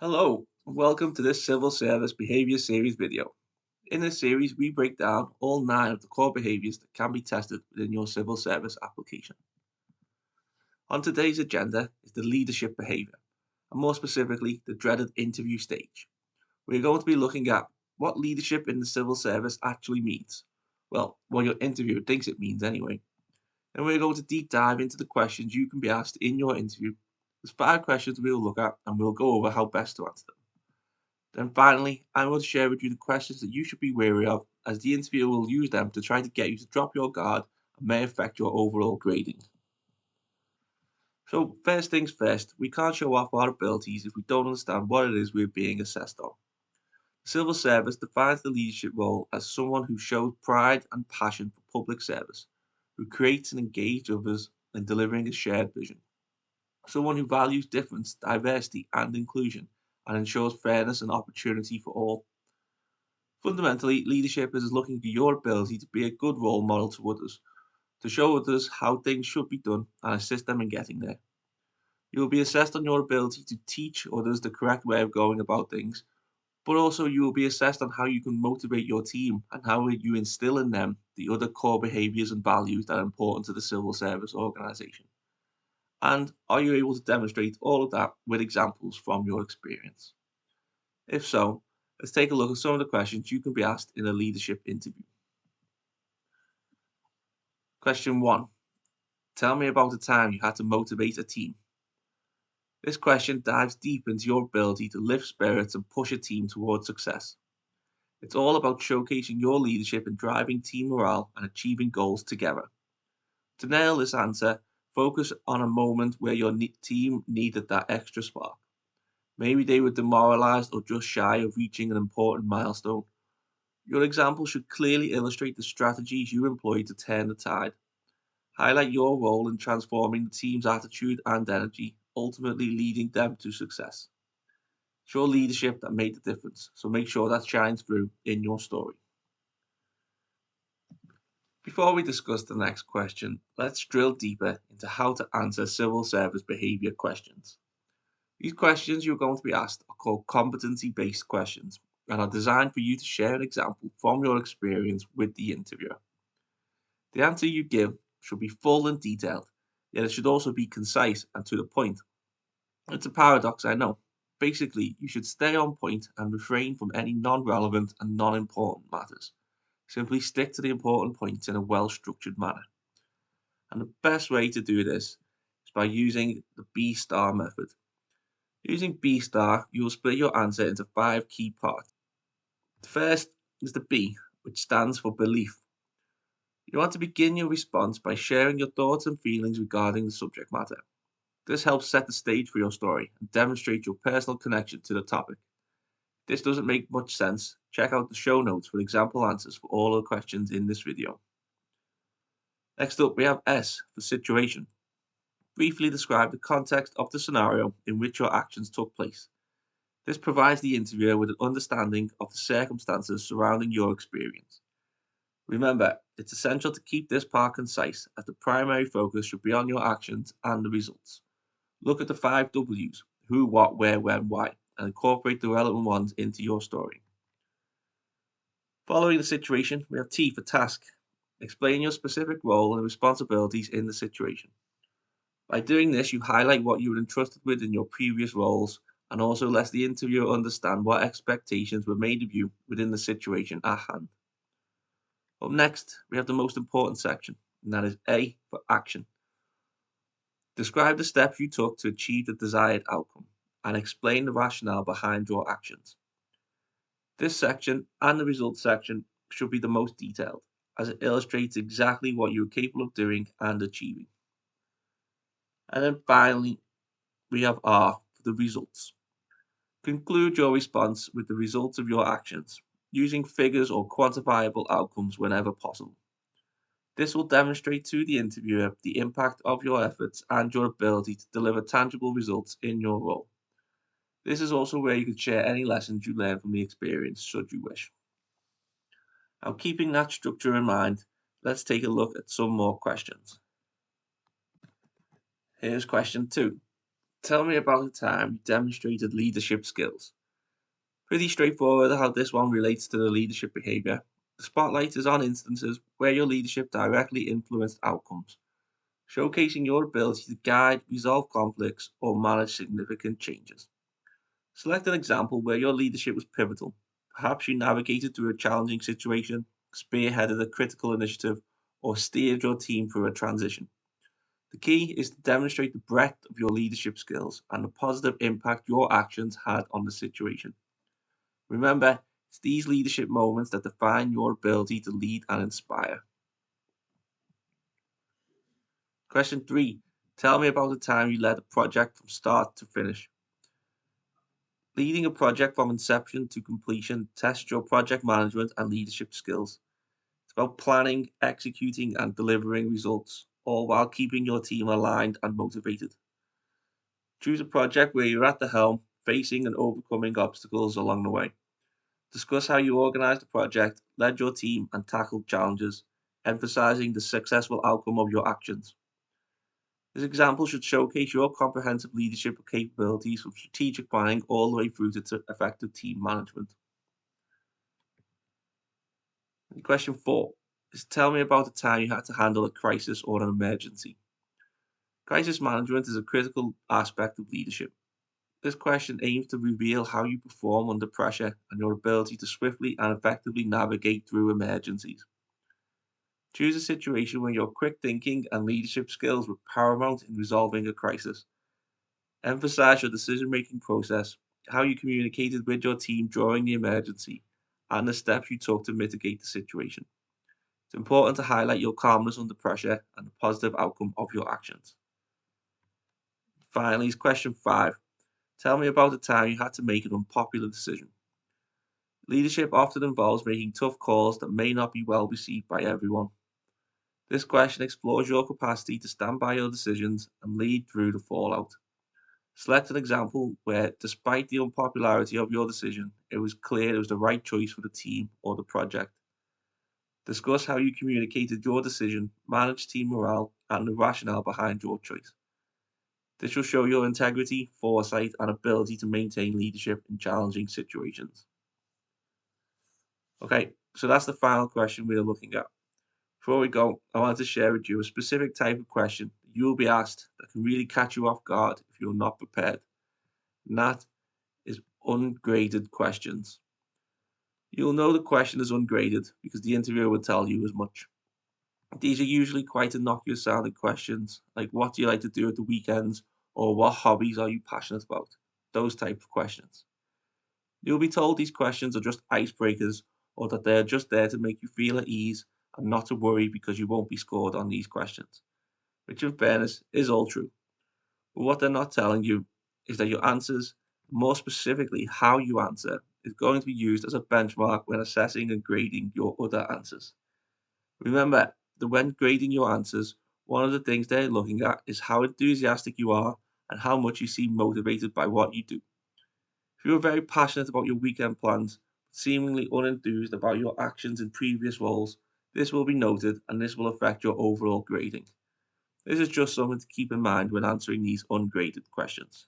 Hello, and welcome to this Civil Service Behaviour Series video. In this series, we break down all 9 of the core behaviours that can be tested within your civil service application. On today's agenda is the leadership behaviour, and more specifically, the dreaded interview stage. We're going to be looking at what leadership in the civil service actually means. Well, what your interviewer thinks it means anyway. And we're going to deep dive into the questions you can be asked in your interview. There's 5 questions we'll look at, and we'll go over how best to answer them. Then finally, I will share with you the questions that you should be wary of, as the interviewer will use them to try to get you to drop your guard and may affect your overall grading. So first things first, we can't show off our abilities if we don't understand what it is we're being assessed on. The civil service defines the leadership role as someone who shows pride and passion for public service, who creates and engages others in delivering a shared vision. Someone who values difference, diversity, and inclusion, and ensures fairness and opportunity for all. Fundamentally, leadership is looking for your ability to be a good role model to others, to show others how things should be done and assist them in getting there. You will be assessed on your ability to teach others the correct way of going about things, but also you will be assessed on how you can motivate your team and how you instill in them the other core behaviours and values that are important to the civil service organisation. And are you able to demonstrate all of that with examples from your experience? If so, let's take a look at some of the questions you can be asked in a leadership interview. Question 1. Tell me about a time you had to motivate a team. This question dives deep into your ability to lift spirits and push a team towards success. It's all about showcasing your leadership in driving team morale and achieving goals together. To nail this answer, focus on a moment where your team needed that extra spark. Maybe they were demoralized or just shy of reaching an important milestone. Your example should clearly illustrate the strategies you employ to turn the tide. Highlight your role in transforming the team's attitude and energy, ultimately leading them to success. It's your leadership that made the difference, so make sure that shines through in your story. Before we discuss the next question, let's drill deeper into how to answer civil service behaviour questions. These questions you're going to be asked are called competency-based questions and are designed for you to share an example from your experience with the interviewer. The answer you give should be full and detailed, yet it should also be concise and to the point. It's a paradox, I know. Basically, you should stay on point and refrain from any non-relevant and non-important matters. Simply stick to the important points in a well-structured manner. And the best way to do this is by using the B-star method. Using B-star, you will split your answer into 5 key parts. The first is the B, which stands for belief. You want to begin your response by sharing your thoughts and feelings regarding the subject matter. This helps set the stage for your story and demonstrate your personal connection to the topic. If this doesn't make much sense, check out the show notes for example answers for all the questions in this video. Next up, we have S for situation. Briefly describe the context of the scenario in which your actions took place. This provides the interviewer with an understanding of the circumstances surrounding your experience. Remember, it's essential to keep this part concise, as the primary focus should be on your actions and the results. Look at the 5 W's: who, what, where, when, why, and incorporate the relevant ones into your story. Following the situation, we have T for task. Explain your specific role and responsibilities in the situation. By doing this, you highlight what you were entrusted with in your previous roles and also let the interviewer understand what expectations were made of you within the situation at hand. Up next, we have the most important section, and that is A for action. Describe the steps you took to achieve the desired outcome and explain the rationale behind your actions. This section and the results section should be the most detailed, as it illustrates exactly what you are capable of doing and achieving. And then finally, we have R for the results. Conclude your response with the results of your actions, using figures or quantifiable outcomes whenever possible. This will demonstrate to the interviewer the impact of your efforts and your ability to deliver tangible results in your role. This is also where you can share any lessons you learn from the experience, should you wish. Now, keeping that structure in mind, let's take a look at some more questions. Here's question 2. Tell me about a time you demonstrated leadership skills. Pretty straightforward how this one relates to the leadership behavior. The spotlight is on instances where your leadership directly influenced outcomes, showcasing your ability to guide, resolve conflicts, or manage significant changes. Select an example where your leadership was pivotal. Perhaps you navigated through a challenging situation, spearheaded a critical initiative, or steered your team through a transition. The key is to demonstrate the breadth of your leadership skills and the positive impact your actions had on the situation. Remember, it's these leadership moments that define your ability to lead and inspire. Question 3. Tell me about the time you led a project from start to finish. Leading a project from inception to completion tests your project management and leadership skills. It's about planning, executing, and delivering results, all while keeping your team aligned and motivated. Choose a project where you're at the helm, facing and overcoming obstacles along the way. Discuss how you organized the project, led your team, and tackled challenges, emphasizing the successful outcome of your actions. This example should showcase your comprehensive leadership capabilities from strategic planning all the way through to effective team management. And question 4 is tell me about a time you had to handle a crisis or an emergency. Crisis management is a critical aspect of leadership. This question aims to reveal how you perform under pressure and your ability to swiftly and effectively navigate through emergencies. Choose a situation where your quick thinking and leadership skills were paramount in resolving a crisis. Emphasize your decision making process, how you communicated with your team during the emergency, and the steps you took to mitigate the situation. It's important to highlight your calmness under pressure and the positive outcome of your actions. Finally, is question 5. Tell me about a time you had to make an unpopular decision. Leadership often involves making tough calls that may not be well received by everyone. This question explores your capacity to stand by your decisions and lead through the fallout. Select an example where, despite the unpopularity of your decision, it was clear it was the right choice for the team or the project. Discuss how you communicated your decision, managed team morale, and the rationale behind your choice. This will show your integrity, foresight, and ability to maintain leadership in challenging situations. Okay, so that's the final question we are looking at. Before we go, I wanted to share with you a specific type of question that you will be asked that can really catch you off guard if you're not prepared. And that is ungraded questions. You'll know the question is ungraded because the interviewer will tell you as much. These are usually quite innocuous sounding questions, like what do you like to do at the weekends, or what hobbies are you passionate about? Those type of questions. You'll be told these questions are just icebreakers or that they're just there to make you feel at ease and not to worry because you won't be scored on these questions, which in fairness is all true. But what they're not telling you is that your answers, more specifically how you answer, is going to be used as a benchmark when assessing and grading your other answers. Remember that when grading your answers, one of the things they're looking at is how enthusiastic you are and how much you seem motivated by what you do. If you are very passionate about your weekend plans, but seemingly unenthused about your actions in previous roles, this will be noted and this will affect your overall grading. This is just something to keep in mind when answering these ungraded questions.